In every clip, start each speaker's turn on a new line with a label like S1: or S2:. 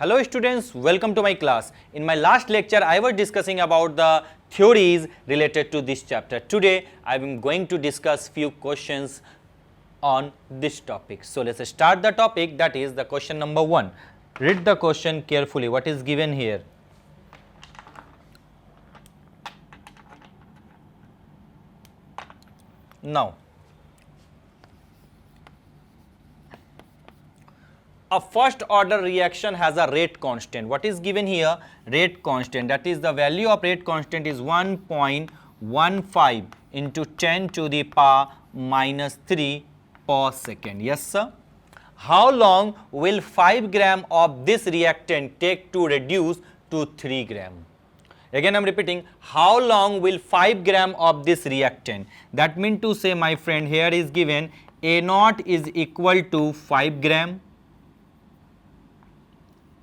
S1: Hello students, welcome to my class. In my last lecture, I was discussing about the theories related to this chapter. Today, I am going to discuss few questions on this topic. So, let us start the topic, that is the question number 1. Read the question carefully, what is given here. Now, a first order reaction has a rate constant. What is given here? Rate constant, that is the value of rate constant is 1.15 into 10 to the power minus 3 per second. Yes sir. How long will 5 gram of this reactant take to reduce to 3 gram? Again I am repeating, how long will 5 gram of this reactant? That means to say, my friend, here is given A naught is equal to 5 gram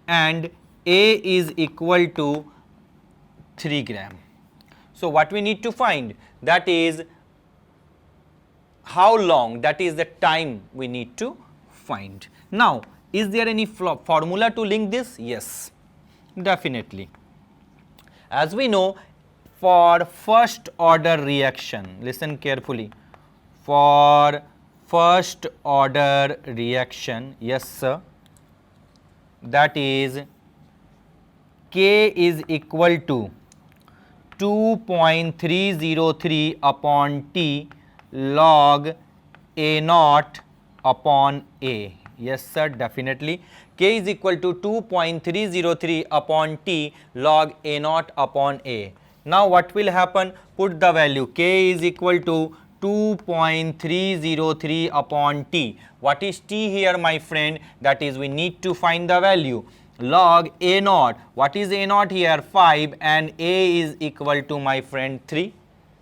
S1: and A is equal to 3 gram. So, what we need to find, that is how long, that is the time we need to find. Now, is there any formula to link this? Yes, definitely. As we know, for first order reaction, listen carefully, for first order reaction, yes sir, that is K is equal to 2.303 upon T log A naught upon A. Yes sir, definitely. K is equal to 2.303 upon T log A naught upon A. Now what will happen? Put the value. K is equal to 2.303 upon T. What is T here, my friend? That is, we need to find the value. Log A naught. What is A naught here? 5, and A is equal to, my friend, 3.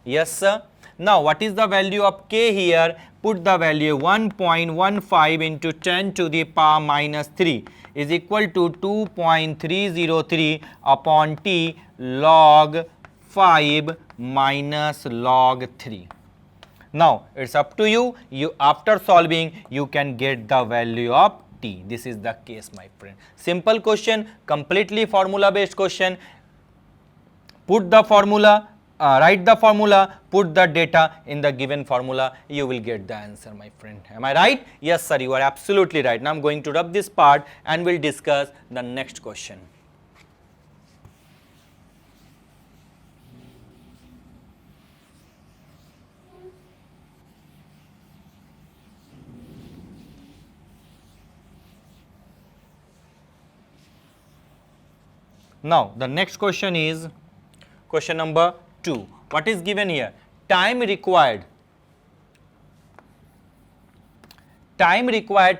S1: Yes sir. Now what is the value of K here? Put the value 1.15 into 10 to the power minus 3 is equal to 2.303 upon T log 5 minus log 3. Now it is up to you. After solving, you can get the value of T. This is the case, my friend. Simple question, completely formula based question. Put the formula, write the formula, put the data in the given formula, you will get the answer, my friend. Am I right? Yes sir, you are absolutely right. Now I am going to rub this part and we will discuss the next question. Now the next question is question number 2. What is given here? Time required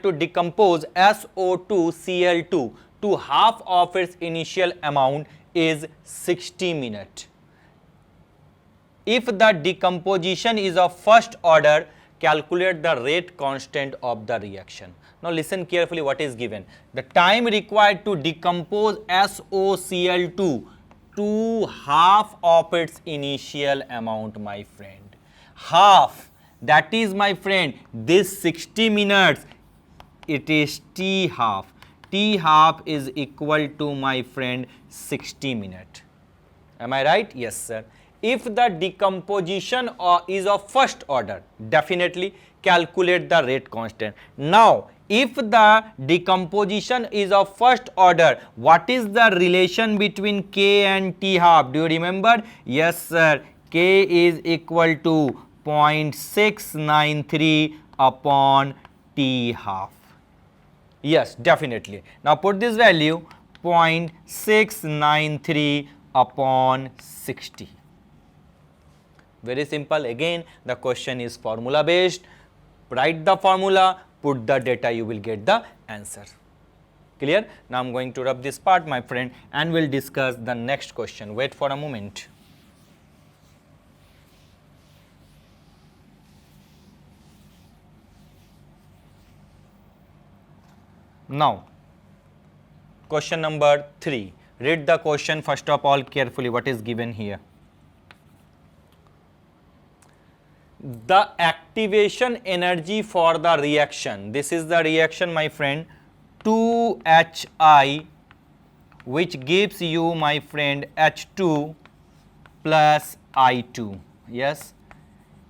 S1: to decompose SO2Cl2 to half of its initial amount is 60 minutes. If the decomposition is of first order, calculate the rate constant of the reaction. Now listen carefully what is given. The time required to decompose SOCl2 to half of its initial amount, my friend. Half, that is, my friend, this 60 minutes, it is T half. T half is equal to, my friend, 60 minutes. Am I right? Yes sir. If the decomposition is of first order, definitely calculate the rate constant. Now, if the decomposition is of first order, what is the relation between K and T half? Do you remember? Yes sir, K is equal to 0.693 upon T half. Yes, definitely. Now put this value 0.693 upon 60. Very simple. Again, the question is formula based. Write the formula, put the data, you will get the answer. Clear? Now I am going to rub this part, my friend, and we will discuss the next question. Wait for a moment. Now, question number 3. Read the question first of all carefully, what is given here. The activation energy for the reaction, this is the reaction, my friend, 2HI which gives you, my friend, H2 plus I2. Yes,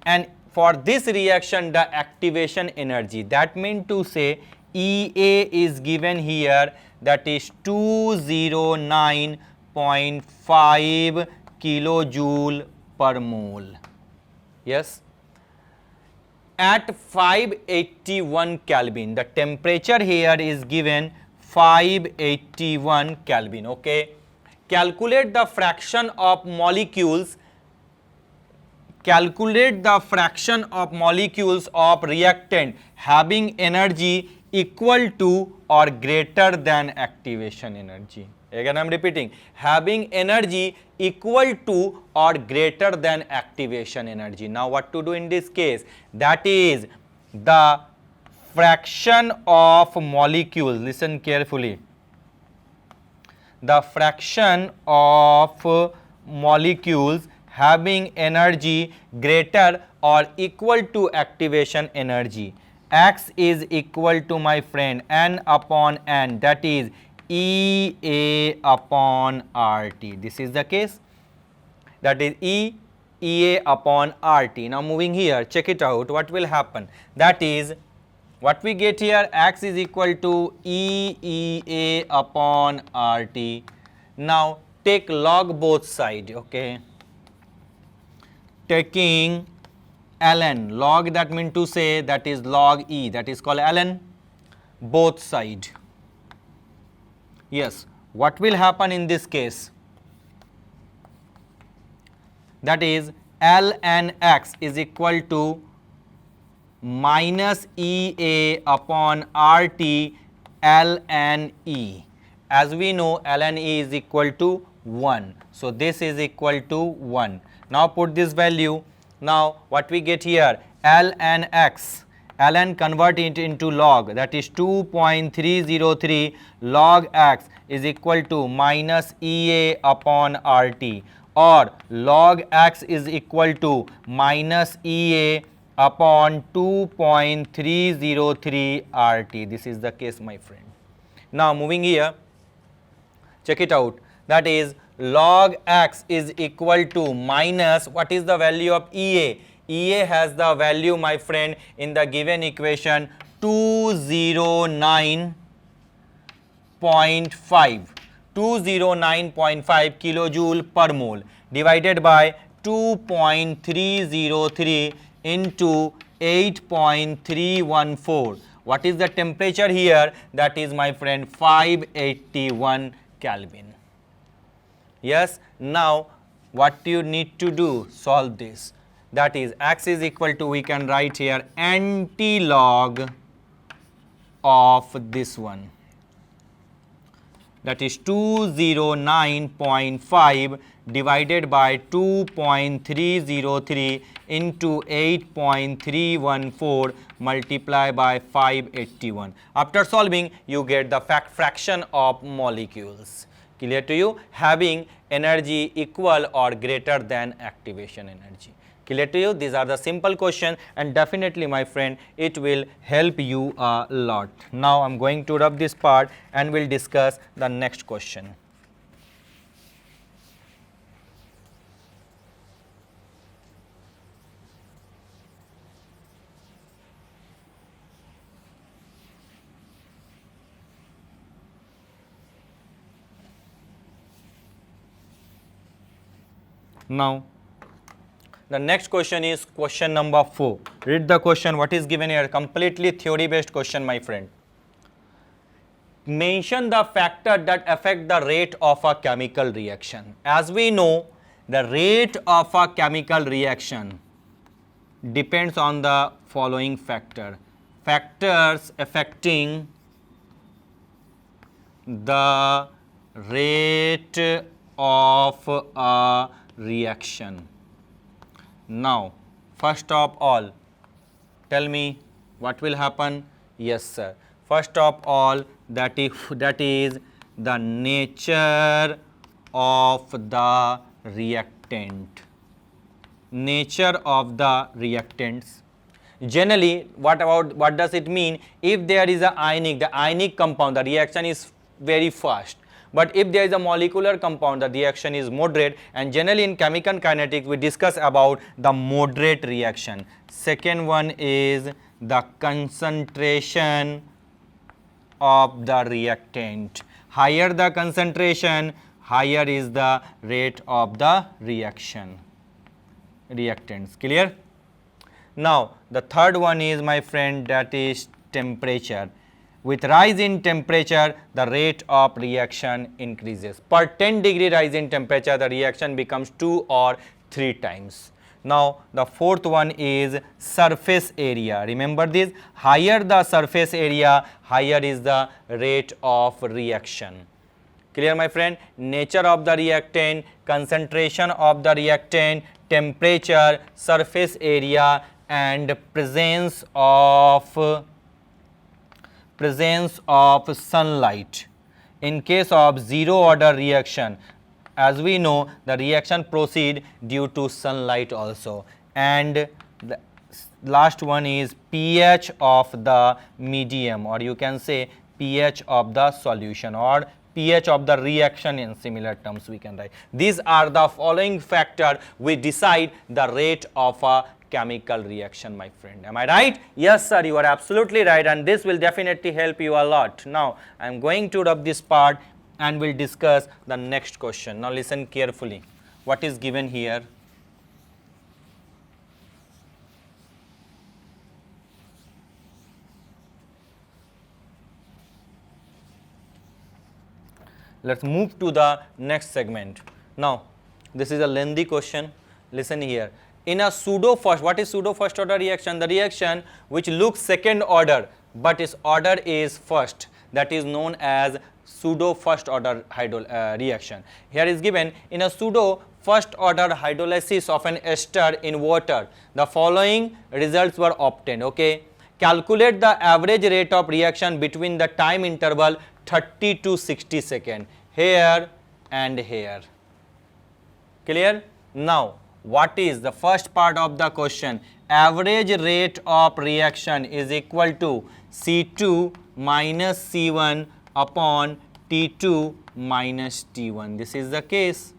S1: and for this reaction the activation energy, that means to say EA is given here, that is 209.5 kilojoule per mole. Yes, at 581 Kelvin, the temperature here is given 581 Kelvin. Okay, calculate the fraction of molecules. Calculate the fraction of molecules of reactant having energy equal to or greater than activation energy. Again I am repeating, having energy equal to or greater than activation energy. Now what to do in this case? That is the fraction of molecules, listen carefully, the fraction of molecules having energy greater or equal to activation energy. X is equal to, my friend, N upon N, that is EA upon RT. This is the case, that is EA upon RT. Now moving here, check it out, what will happen? That is, what we get here, X is equal to EA upon RT. Now take log both sides. Okay, taking ln, log, that means to say that is log E, that is called ln, both side. Yes, what will happen in this case? That is ln x is equal to minus EA upon RT ln E. As we know, ln E is equal to 1. So this is equal to 1. Now put this value. Now what we get here, ln x, ln convert it into log, that is 2.303 log x is equal to minus EA upon RT, or log x is equal to minus EA upon 2.303 RT. This is the case, my friend. Now moving here, check it out, that is log x is equal to minus, what is the value of EA? EA has the value, my friend, in the given equation 209.5 kilojoule per mole divided by 2.303 into 8.314. What is the temperature here? That is, my friend, 581 Kelvin. Yes, now what you need to do, solve this. That is, x is equal to, we can write here, anti-log of this one, that is 209.5 divided by 2.303 into 8.314 multiply by 581. After solving, you get the fraction of molecules. Clear to you? Having energy equal or greater than activation energy. Clear to you? These are the simple questions, and definitely, my friend, it will help you a lot. Now I am going to rub this part and we'll discuss the next question. Now the next question is question number 4. Read the question, what is given here, completely theory based question, my friend. Mention the factor that affect the rate of a chemical reaction. As we know, the rate of a chemical reaction depends on the following factors affecting the rate of a reaction. Now first of all, tell me what will happen. Yes sir, first of all, that is the nature of the reactant. Nature of the reactants. Generally, what does it mean? If there is a ionic, the ionic compound, the reaction is very fast. But if there is a molecular compound, the reaction is moderate, and generally in chemical kinetics we discuss about the moderate reaction. Second one is the concentration of the reactant. Higher the concentration, higher is the rate of the reactions. Clear? Now the third one is, my friend, that is temperature. With rise in temperature, the rate of reaction increases. Per 10-degree rise in temperature, the reaction becomes 2 or 3 times. Now the fourth one is surface area. Remember this, higher the surface area, higher is the rate of reaction. Clear, my friend? Nature of the reactant, concentration of the reactant, temperature, surface area, and presence of sunlight. In case of zero order reaction, as we know, the reaction proceed due to sunlight also. And the last one is pH of the medium, or you can say pH of the solution, or pH of the reaction. In similar terms we can write. These are the following factors which decide the rate of a chemical reaction, my friend. Am I right? Yes sir, you are absolutely right, and this will definitely help you a lot. Now I am going to rub this part and we'll discuss the next question. Now listen carefully. What is given here? Let's move to the next segment. Now this is a lengthy question. Listen here. In a pseudo first, what is pseudo first order reaction? The reaction which looks second order but its order is first, that is known as pseudo first order reaction. Here is given, in a pseudo first order hydrolysis of an ester in water, the following results were obtained. Okay, calculate the average rate of reaction between the time interval 30 to 60 seconds, here and here. Clear? Now what is the first part of the question? Average rate of reaction is equal to C2 minus C1 upon T2 minus T1. This is the case.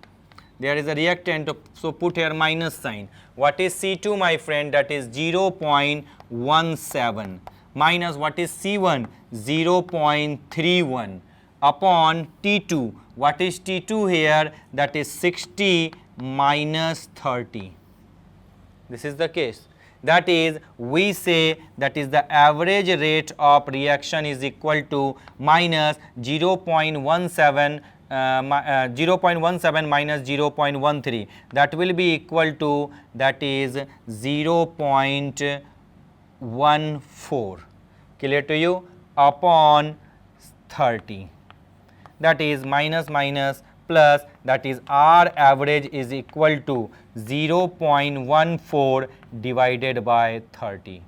S1: There is a reactant, so put here minus sign. What is C2, my friend? That is 0.17 minus what is C1? 0.31 upon T2. What is T2 here? That is 60 minus 30. This is the case. That is, we say that is the average rate of reaction is equal to minus 0.17 minus 0.13. That will be equal to, that is 0.14. Clear to you? Upon 30. That is minus minus plus, that is R average is equal to 0.14 divided by 30.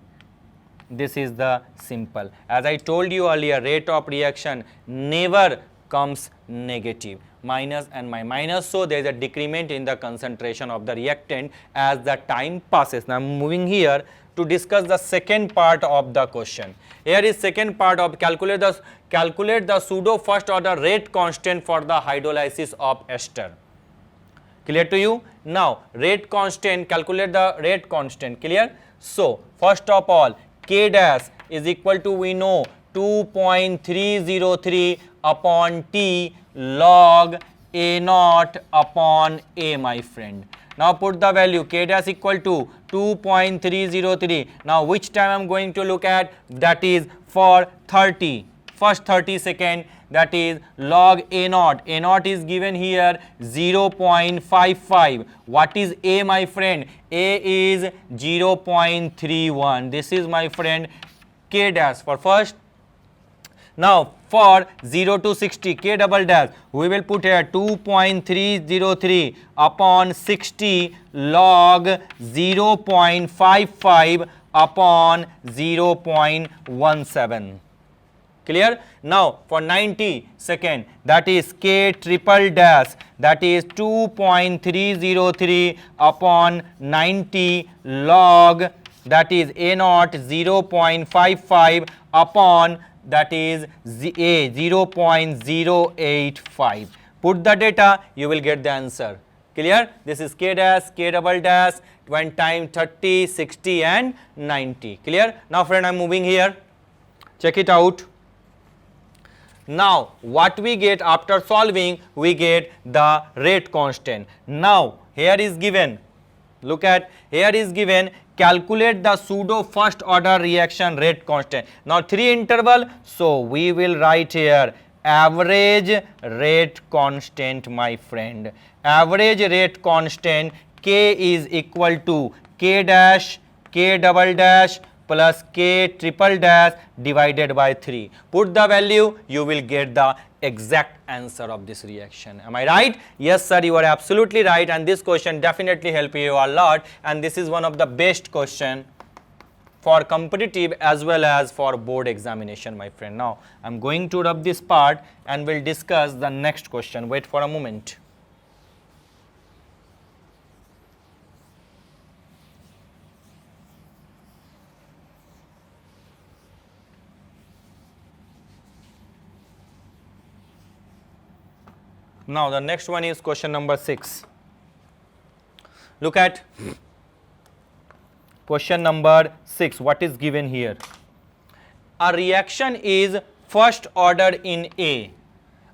S1: This is the simple. As I told you earlier, rate of reaction never comes negative, minus and minus, so there is a decrement in the concentration of the reactant as the time passes. Now moving here to discuss the second part of the question. Here is second part of calculate the pseudo first order rate constant for the hydrolysis of ester. Clear to you? Now rate constant, calculate the rate constant. Clear? So first of all, K dash is equal to, we know, 2.303 upon T log A naught upon A, my friend. Now put the value, K dash equal to 2.303. Now which time I am going to look at? That is for 30, first 30 second, that is log A naught. A naught is given here 0.55. What is A, my friend? A is 0.31. This is, my friend, K dash for first. Now for 0 to 60, K double dash, we will put here 2.303 upon 60 log 0.55 upon 0.17. Clear? Now for 90 second, that is K triple dash, that is 2.303 upon 90 log, that is A naught 0.55 upon that is A 0.085. Put the data, you will get the answer. Clear? This is K dash, K double dash, 20 time 30, 60 and 90. Clear? Now friend, I am moving here. Check it out. Now what we get after solving, we get the rate constant. Now here is given, look at, here is given, calculate the pseudo first order reaction rate constant. Now 3 interval, so we will write here average rate constant, my friend. Average rate constant K is equal to K dash, K double dash plus K triple dash divided by 3. Put the value, you will get the exact answer of this reaction. Am I right? Yes sir, you are absolutely right, and this question definitely help you a lot, and this is one of the best question for competitive as well as for board examination, my friend. Now I am going to rub this part and will discuss the next question. Wait for a moment. Now the next one is question number 6. Look at question number 6. What is given here? A reaction is first order in A.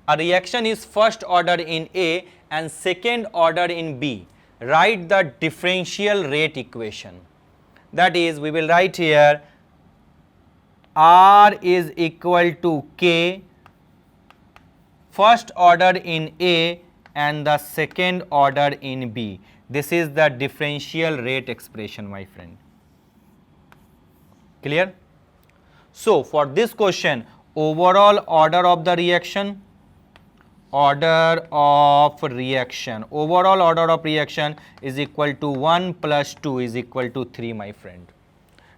S1: A reaction is first order in A and second order in B. Write the differential rate equation. That is, we will write here R is equal to K, first order in A and the second order in B. This is the differential rate expression, my friend. Clear? So for this question, overall order of the reaction, overall order of reaction is equal to 1 plus 2 is equal to 3, my friend.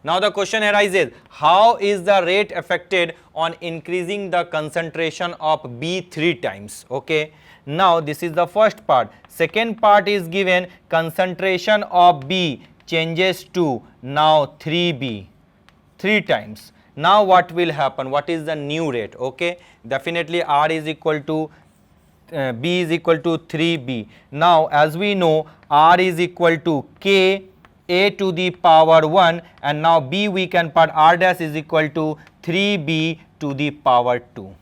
S1: Now the question arises, how is the rate affected on increasing the concentration of B 3 times? Okay. Now this is the first part. Second part is given, concentration of B changes to now 3B 3 times. Now what will happen? What is the new rate? Okay. Definitely R is equal to B is equal to 3B. Now as we know, R is equal to K A to the power 1, and now B we can put R dash is equal to 3B to the power 2.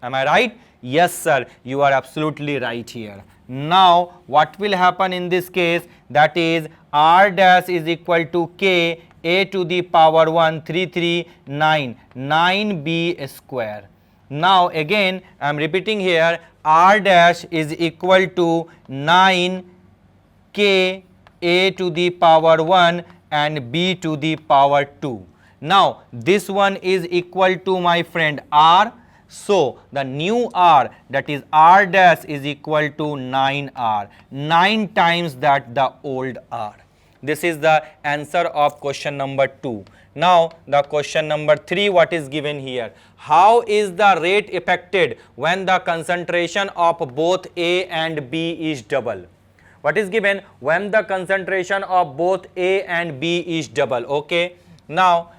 S1: Am I right? Yes sir, you are absolutely right here. Now what will happen in this case? That is R dash is equal to K A to the power 1 9B square. Now again I am repeating here, R dash is equal to 9K A to the power 1 and B to the power 2. Now this one is equal to, my friend, R. So the new R, that is R dash, is equal to 9R, 9 times that the old R. This is the answer of question number 2. Now the question number 3, what is given here? How is the rate affected when the concentration of both A and B is double? What is given? When the concentration of both A and B is double. Okay. Now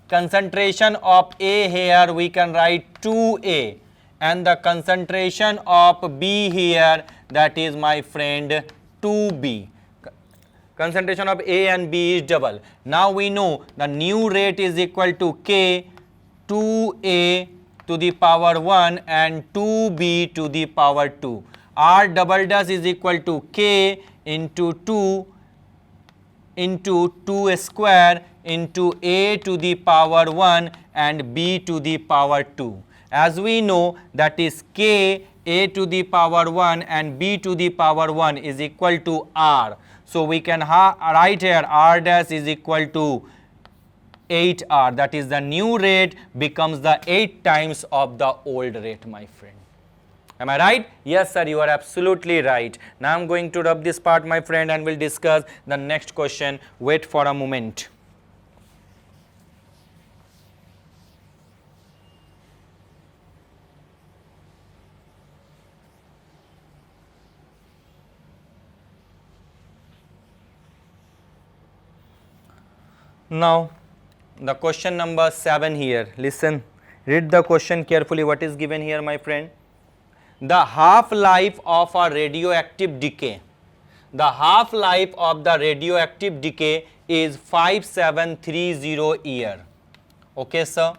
S1: concentration of A here we can write 2A, and the concentration of B here, that is, my friend, 2B. Concentration of A and B is double. Now we know the new rate is equal to K 2A to the power 1 and 2B to the power 2. R double dash is equal to K into 2 square into A to the power 1 and B to the power 2. As we know, that is K A to the power 1 and B to the power 1 is equal to R. So we can write here R dash is equal to 8R. That is, the new rate becomes the 8 times of the old rate, my friend. Am I right? Yes sir, you are absolutely right. Now I am going to rub this part, my friend, and will discuss the next question. Wait for a moment. Now the question number 7 here, listen, Read the question carefully. What is given here, my friend? The half-life of a radioactive decay. The half-life of the radioactive decay is 5730 year. Okay, sir.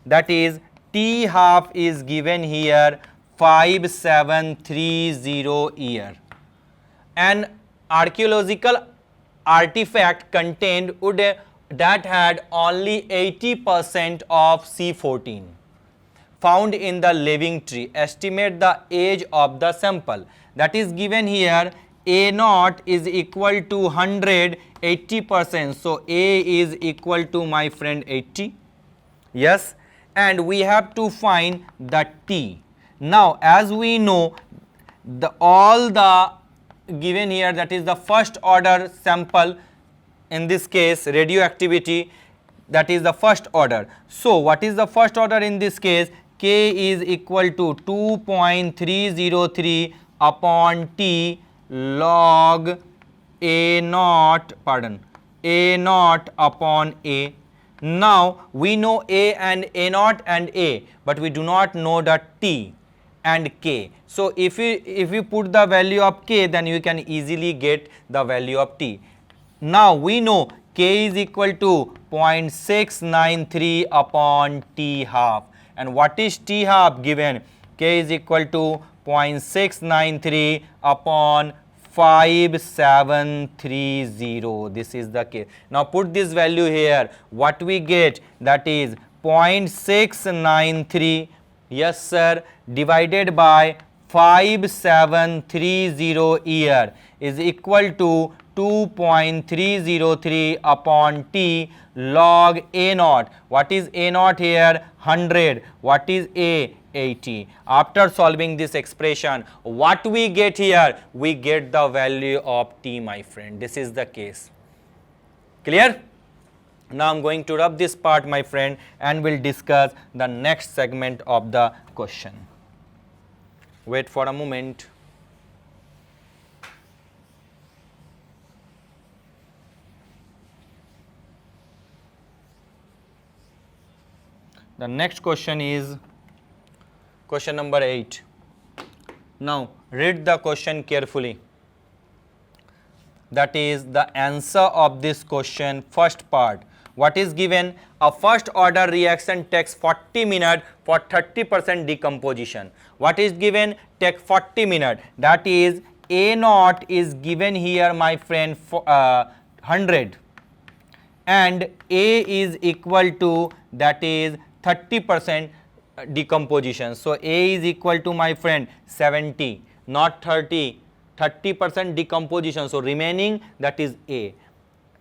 S1: That is T half is given here 5730 year. An archaeological artifact contained wood that had only 80% of C14 found in the living tree. Estimate the age of the sample. That is given here. A naught is equal to 100, 80%. So A is equal to, my friend, 80. Yes, and we have to find the T. Now, as we know, all the given here, that is the first order sample, in this case radioactivity, that is the first order. So what is the first order in this case? K is equal to 2.303 upon T log A naught, A naught upon A. Now we know A and A naught and A, but we do not know the T and K. So if you put the value of K, then you can easily get the value of T. Now we know K is equal to 0.693 upon T half. And what is T half given? K is equal to 0.693 upon 5730. This is the case. Now put this value here. What we get? That is 0.693, yes sir, divided by 5730 year is equal to 2.303 upon T log A naught. What is A naught here? 100. What is A? 80. After solving this expression, what we get here? We get the value of T, my friend. This is the case. Clear? Now I am going to rub this part, my friend, and we'll discuss the next segment of the question. Wait for a moment. The next question is question number 8. Now read the question carefully. That is the answer of this question, first part. What is given? A first order reaction takes 40 minutes for 30% decomposition. What is given? Take 40 minutes. That is A naught is given here, my friend, 100, and A is equal to, that is 30% decomposition. So A is equal to, my friend, 70, not 30, 30% decomposition. So remaining, that is A.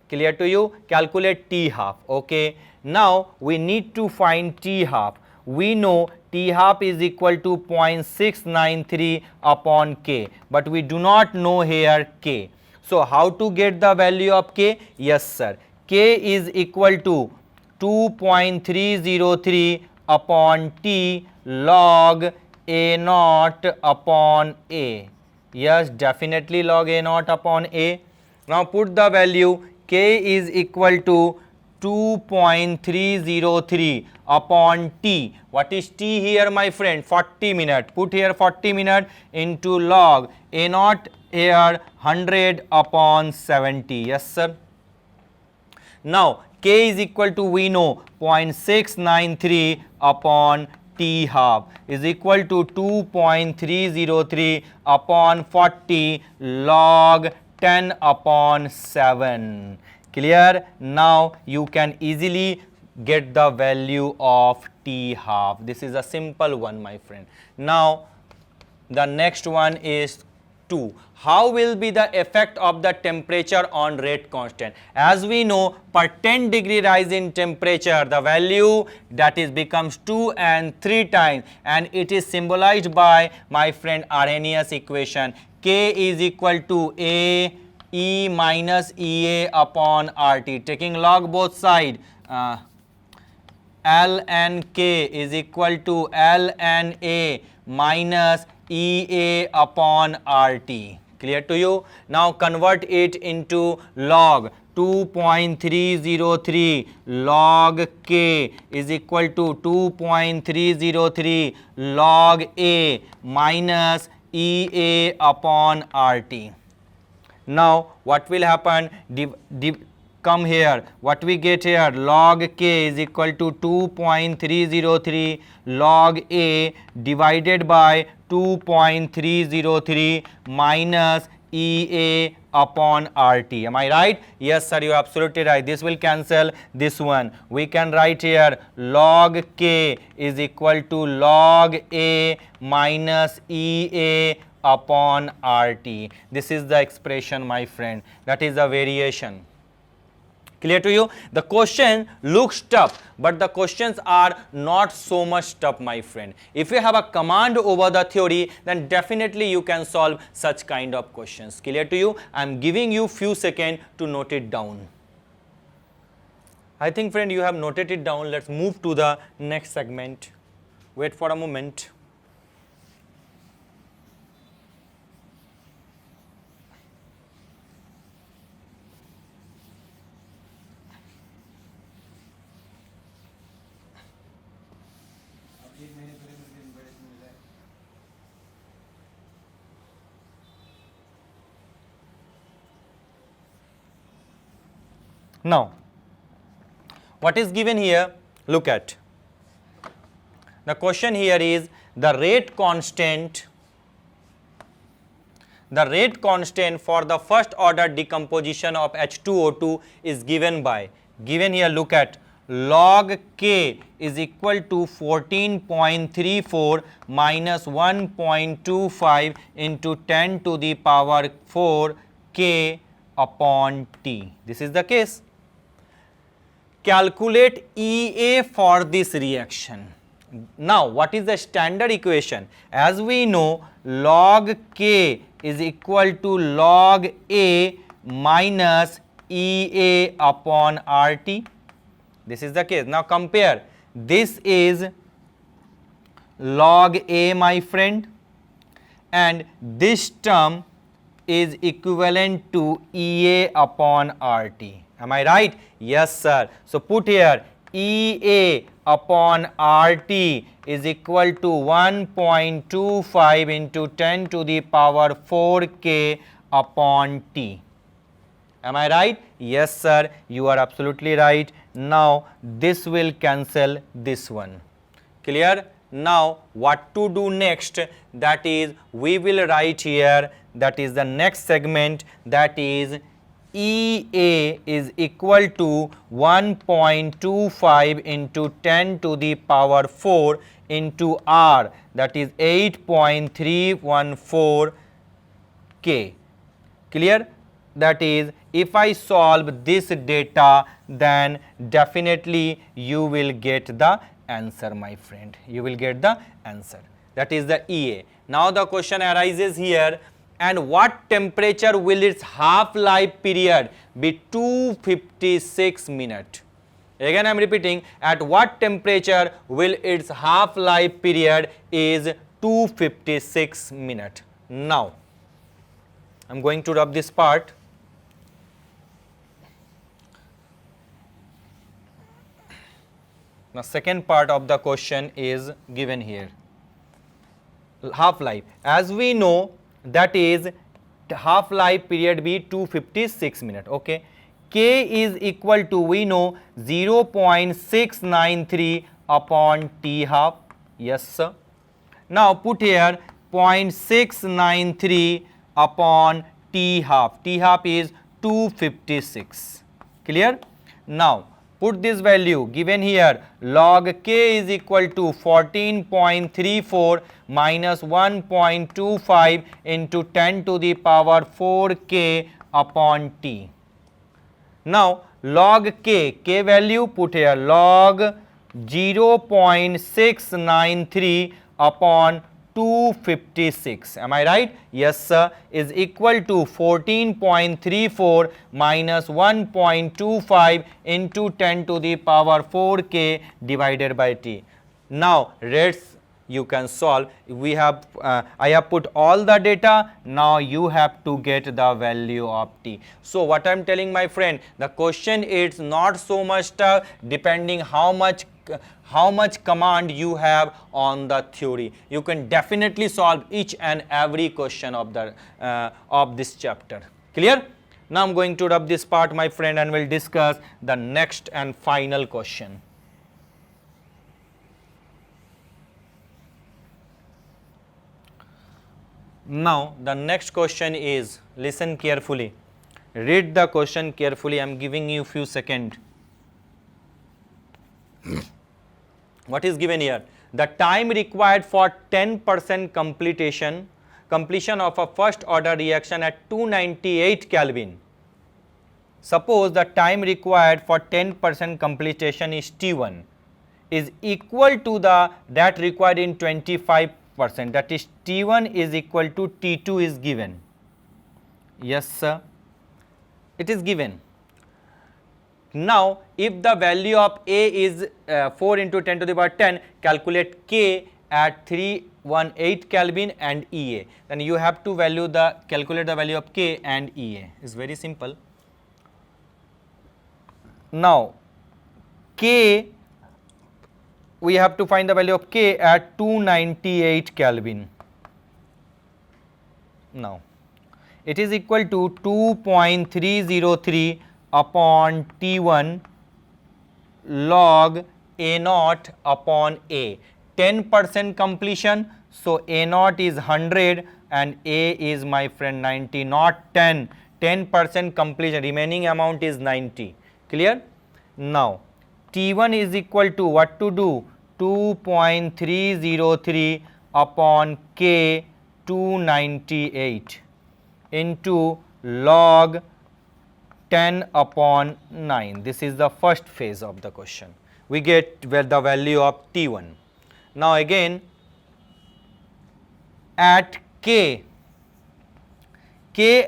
S1: Clear to you? Calculate T half. Okay. Now we need to find T half. We know T half is equal to 0.693 upon K, but we do not know here K. So how to get the value of K? Yes sir. K is equal to 2.303 upon T log A naught upon A. Yes, definitely log A naught upon A. Now put the value. K is equal to 2.303 upon T. What is T here, my friend? 40 minutes. Put here 40 minutes into log A naught here 100 upon 70. Yes sir. Now K is equal to, we know, 0.693 upon T half is equal to 2.303 upon 40 log 10 upon 7. Clear? Now you can easily get the value of T half. This is a simple one, my friend. Now the next one is 2. How will be the effect of the temperature on rate constant? As we know, per 10 degree rise in temperature, the value that is becomes 2 and 3 times, and it is symbolized by, my friend, Arrhenius equation. K is equal to A E minus EA upon RT. Taking log both side, L and K is equal to L and A minus EA upon RT. Clear to you? Now convert it into log. 2.303 log k is equal to 2.303 log a minus EA upon RT. Now what will happen? Come here, what we get here, log k is equal to 2.303 log a divided by 2.303 minus EA upon RT. Am I right? Yes sir, you are absolutely right. This will cancel this one. We can write here log k is equal to log a minus EA upon RT. This is the expression, my friend. That is a variation. Clear to you? The question looks tough, but the questions are not so much tough, my friend. If you have a command over the theory, then definitely you can solve such kind of questions. Clear to you? I am giving you few seconds to note it down. I think, friend, you have noted it down. Let's move to the next segment. Wait for a moment. Now, what is given here? Look at. The question here is the rate constant. The rate constant for the first order decomposition of H2O2 is given by, given here, look at, log k is equal to 14.34 minus 1.25 into 10 to the power 4 k upon T. This is the case. Calculate EA for this reaction. Now, what is the standard equation? As we know, log k is equal to log A minus EA upon RT. This is the case. Now, compare. This is log A, my friend, and this term is equivalent to EA upon RT. Am I right? Yes, sir. So, put here EA upon RT is equal to 1.25 into 10 to the power 4k upon T. Am I right? Yes, sir. You are absolutely right. Now, this will cancel this one. Clear? Now, what to do next? That is, we will write here, that is the next segment, that is EA is equal to 1.25 into 10 to the power 4 into R, that is 8.314 K. Clear? That is, if I solve this data, then definitely you will get the answer, my friend. You will get the answer. That is the EA. Now the question arises here, and what temperature will its half-life period be? 256 minutes. Again I am repeating, at what temperature will its half-life period is 256 minutes. Now, I am going to rub this part. The second part of the question is given here. Half-life. As we know, that is half-life period be 256 minutes. Okay. K is equal to, we know, 0.693 upon T half. Yes, sir. Now put here 0.693 upon T half. T half is 256. Clear? Now put this value given here, log k is equal to 14.34 minus 1.25 into 10 to the power 4k upon T. Now log k value put here, log 0.693 upon 256. Am I right? Yes, sir. Is equal to 14.34 minus 1.25 into 10 to the power 4k divided by T. Now let's you can solve. We have I have put all the data. Now you have to get the value of t. So what I am telling my friend, the question is not so much tough, depending how much command you have on the theory. You can definitely solve each and every question of the of this chapter. Clear? Now I'm going to rub this part, my friend, and we'll discuss the next and final question. Now the next question is, listen carefully, read the question carefully. I am giving you few seconds. What is given here? The time required for 10% completion of a first order reaction at 298 Kelvin. Suppose the time required for 10% completion is T1 is equal to the that required in 25%, that is T1 is equal to T2 is given. Yes sir, it is given. Now if the value of A is 4 into 10 to the power 10, calculate K at 318 Kelvin and EA. Then you have to calculate the value of K and EA. It's very simple. Now K, we have to find the value of K at 298 Kelvin. Now it is equal to 2.303 upon T1 log A naught upon A. 10% completion, so A naught is 100 and A is, my friend, 90, not 10. 10% completion, remaining amount is 90. Clear? Now T1 is equal to what to do? 2.303 upon K 298 into log 10 upon 9. This is the first phase of the question. We get the value of T1. Now again at K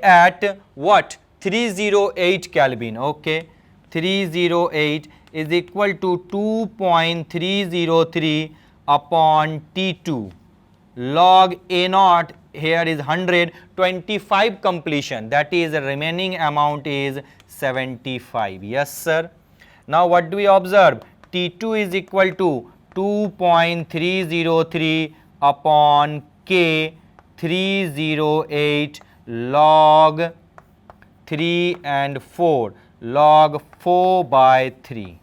S1: at what? 308 Kelvin. Okay, 308 is equal to 2.303 upon T2 log A naught, here is 100, 25 completion, that is the remaining amount is 75. Yes sir. Now what do we observe? T2 is equal to 2.303 upon K 308 log 3 and 4, log 4 by 3.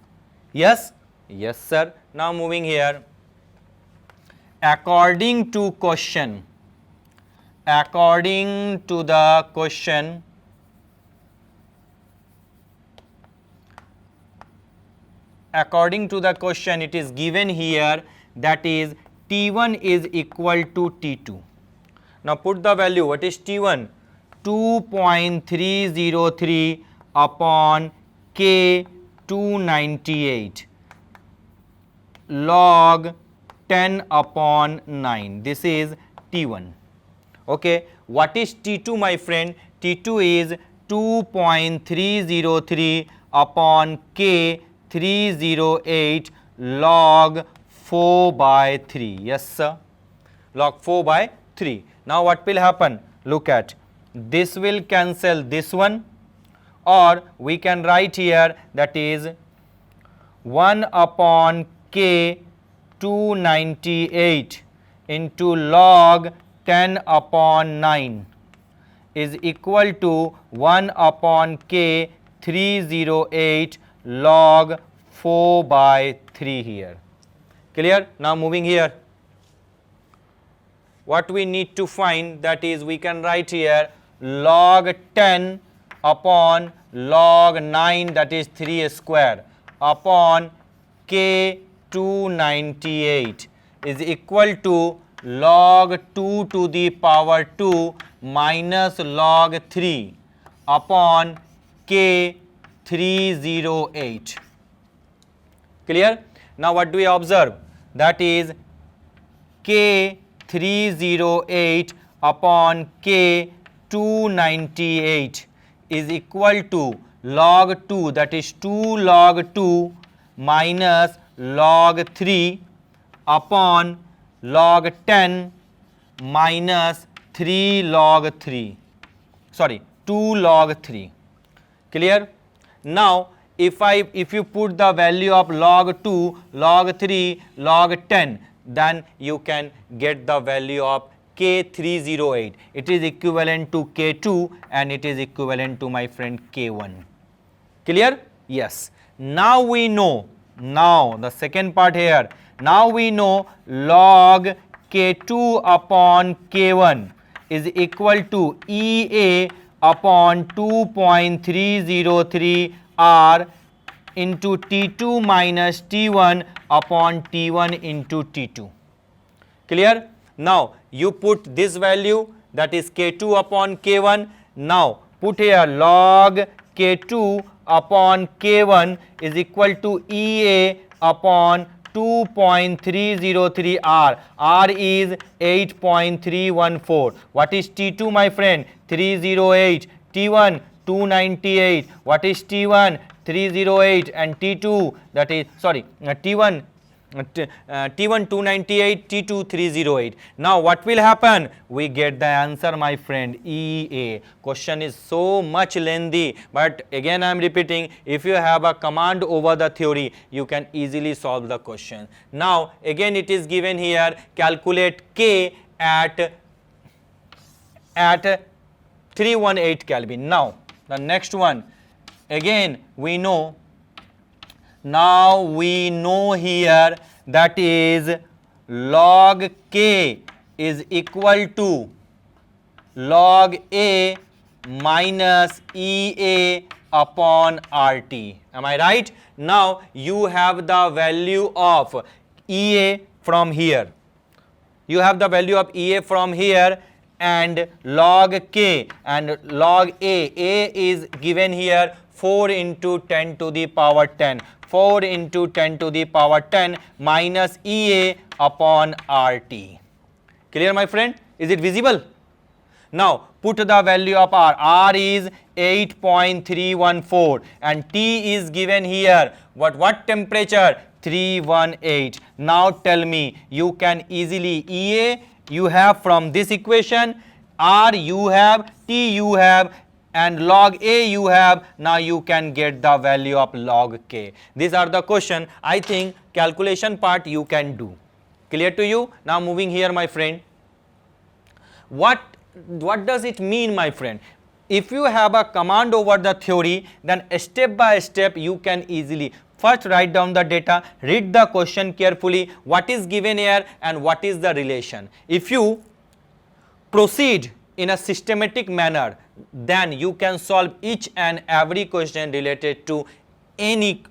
S1: Yes? Yes sir. Now moving here, according to the question, it is given here, that is T1 is equal to T2. Now put the value. What is T1? 2.303 upon K 298 log 10 upon 9. This is T1. Okay. What is T2, my friend? T2 is 2.303 upon K 308 log 4 by 3. Yes sir, log 4 by 3. Now what will happen? Look at, this will cancel this one, or we can write here, that is 1 upon K 298 into log 10 upon 9 is equal to 1 upon K 308 log 4 by 3 here. Clear? Now moving here, what we need to find, that is we can write here log 10 upon log 9, that is 3 square, upon K 298 is equal to log 2 to the power 2 minus log 3 upon K 308. Clear? Now what do we observe? That is K 308 upon K 298 is equal to log 2, that is 2 log 2 minus log 3 upon log 10 minus 3 log 3, sorry 2 log 3. Clear? Now if you put the value of log 2, log 3, log 10, then you can get the value of K308. It is equivalent to K2 and it is equivalent to, my friend, K1. Clear? Yes. Now we know, now the second part here, now we know log K2 upon K1 is equal to EA upon 2.303 R into T2 minus T1 upon T1 into T2. Clear? Now you put this value, that is K2 upon K1. Now put here log K2 upon K1 is equal to EA upon 2.303 R. R is 8.314. What is T2, my friend? 308. T1 298. What is T1? 308 and T2, that is T1 298, T2 308. Now what will happen? We get the answer, my friend, EA. Question is so much lengthy, but again I am repeating, if you have a command over the theory, you can easily solve the question. Now again it is given here, calculate K at 318 Kelvin. Now the next one, again we know, now we know here, that is log K is equal to log A minus EA upon RT. Am I right? Now you have the value of EA from here. You have the value of EA from here and log K and log A. A is given here 4 into 10 to the power 10. 4 into 10 to the power 10 minus EA upon RT. Clear, my friend? Is it visible? Now put the value of R. R is 8.314 and T is given here. What temperature? 318. Now tell me, you can easily, EA you have from this equation, R you have, T you have, and log A you have. Now you can get the value of log K. These are the question. I think calculation part you can do. Clear to you? Now moving here, my friend. What does it mean, my friend? If you have a command over the theory, then step by step you can easily first write down the data, read the question carefully, what is given here and what is the relation. If you proceed in a systematic manner, then you can solve each and every question related to any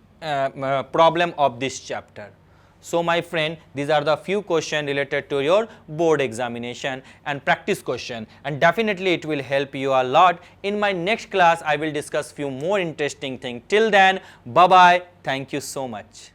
S1: problem of this chapter. So my friend, these are the few questions related to your board examination and practice question, and definitely it will help you a lot. In my next class, I will discuss few more interesting things. Till then, bye bye. Thank you so much.